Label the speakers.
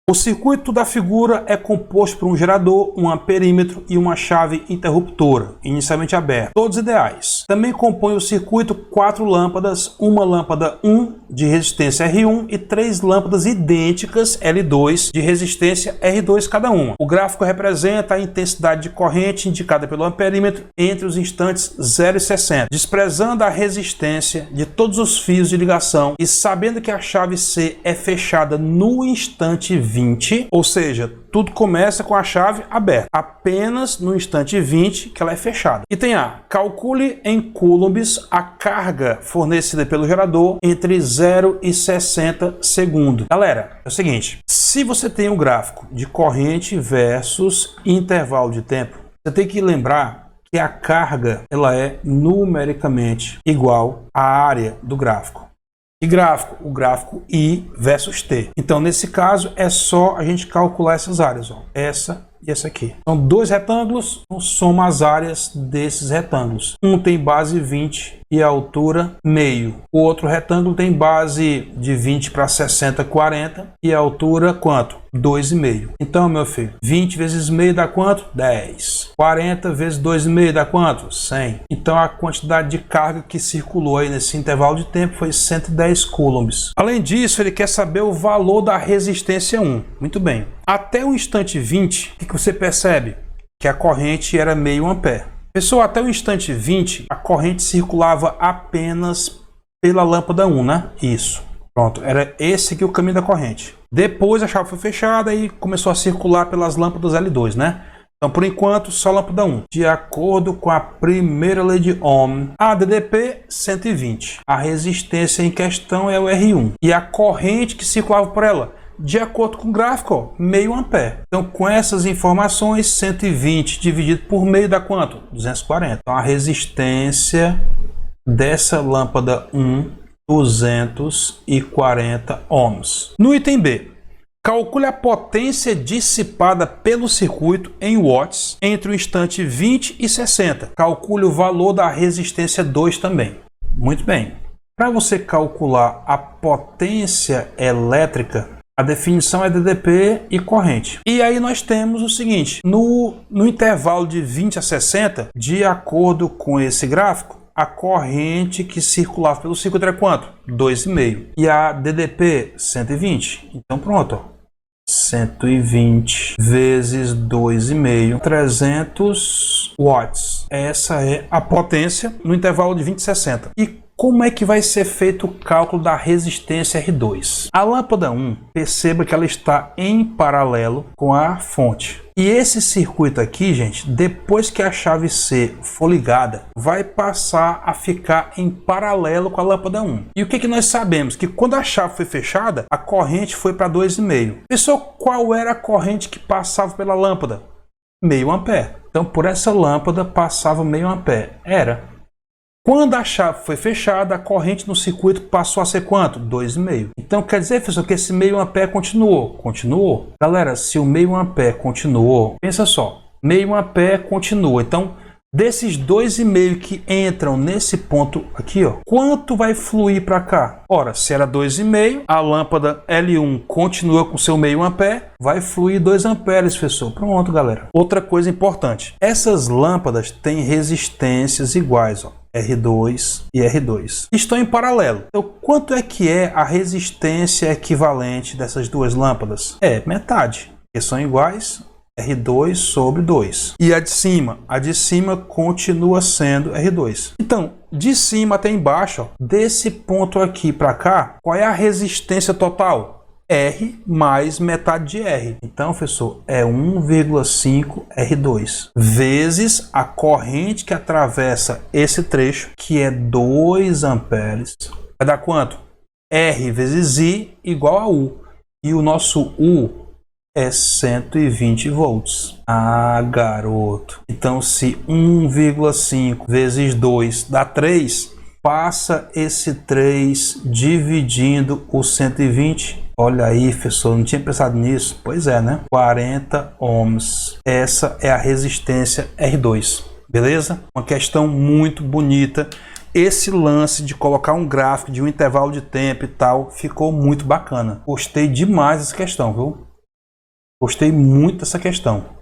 Speaker 1: O circuito da figura é composto por um gerador, um amperímetro e uma chave interruptora, inicialmente aberta, todos ideais. Também compõe o circuito 4 lâmpadas, uma lâmpada 1 de resistência R1 e 3 lâmpadas idênticas L2 de resistência R2 cada uma. O gráfico representa a intensidade de corrente indicada pelo amperímetro entre os instantes 0 e 60, desprezando a resistência de todos os fios de ligação e sabendo que a chave C é fechada no instante 20, ou seja, tudo começa com a chave aberta, apenas no instante 20 que ela é fechada. Item A. Calcule em coulombs a carga fornecida pelo gerador entre 0 e 60 segundos. Galera, é o seguinte, se você tem um gráfico de corrente versus intervalo de tempo, você tem que lembrar que a carga ela é numericamente igual à área do gráfico. E gráfico? O gráfico I versus T. Então, nesse caso, é só a gente calcular essas áreas, ó. Essa e essa aqui. São dois retângulos, então soma as áreas desses retângulos. Um tem base 20 e a altura meio. O outro retângulo tem base de 20 para 60, 40 e a altura quanto? 2,5. Então, meu filho, 20 vezes meio dá quanto? 10. 40 vezes 2,5 dá quanto? 100. Então, a quantidade de carga que circulou aí nesse intervalo de tempo foi 110 coulombs. Além disso, ele quer saber o valor da resistência 1. Muito bem. Até o instante 20, o que você percebe? Que a corrente era meio ampere. Pessoal, até o instante 20, a corrente circulava apenas pela lâmpada 1, né? Isso. Pronto, era esse aqui o caminho da corrente. Depois a chave foi fechada e começou a circular pelas lâmpadas L2, né? Então, por enquanto, só lâmpada 1. De acordo com a primeira lei de Ohm, a DDP 120. A resistência em questão é o R1. E a corrente que circulava por ela, de acordo com o gráfico, ó, meio ampere. Então, com essas informações, 120 dividido por meio dá quanto? 240. Então, a resistência dessa lâmpada 1, 240 ohms. No item B, calcule a potência dissipada pelo circuito em watts entre o instante 20 e 60. Calcule o valor da resistência 2 também. Muito bem. Para você calcular a potência elétrica, a definição é DDP e corrente. E aí nós temos o seguinte, no intervalo de 20 a 60, de acordo com esse gráfico, a corrente que circulava pelo circuito era quanto? 2,5. E a DDP, 120. Então pronto, ó. 120 vezes 2,5, 300 watts. Essa é a potência no intervalo de 20 a 60. E como é que vai ser feito o cálculo da resistência R2? A lâmpada 1, perceba que ela está em paralelo com a fonte. E esse circuito aqui, gente, depois que a chave C for ligada, vai passar a ficar em paralelo com a lâmpada 1. E o que nós sabemos? Que quando a chave foi fechada, a corrente foi para 2,5. Pessoal, qual era a corrente que passava pela lâmpada? Meio ampere. Então, por essa lâmpada passava meio ampere. Quando a chave foi fechada, a corrente no circuito passou a ser quanto? 2,5. Então quer dizer, professor, que esse meio ampere continuou? Continuou. Galera, se o meio ampere continuou, pensa só, meio ampere continua. Então, desses 2,5 que entram nesse ponto aqui, ó, quanto vai fluir para cá? Ora, se era 2,5, a lâmpada L1 continua com seu meio ampere, vai fluir 2 amperes, professor. Pronto, galera. Outra coisa importante, essas lâmpadas têm resistências iguais, ó. R2 e R2. Estão em paralelo. Então, quanto é que é a resistência equivalente dessas duas lâmpadas? É metade, porque são iguais, R2 sobre 2. E a de cima? A de cima continua sendo R2. Então, de cima até embaixo, ó, desse ponto aqui para cá, qual é a resistência total? R mais metade de R. Então, professor, é 1,5 R2 vezes a corrente que atravessa esse trecho, que é 2 amperes. Vai dar quanto? R vezes I igual a U. E o nosso U é 120 volts. Ah, garoto. Então, se 1,5 vezes 2 dá 3, passa esse 3 dividindo o 120. Olha aí, professor, não tinha pensado nisso. Pois é, né? 40 ohms. Essa é a resistência R2. Beleza? Uma questão muito bonita. Esse lance de colocar um gráfico de um intervalo de tempo e tal ficou muito bacana. Gostei demais dessa questão, viu? Gostei muito dessa questão.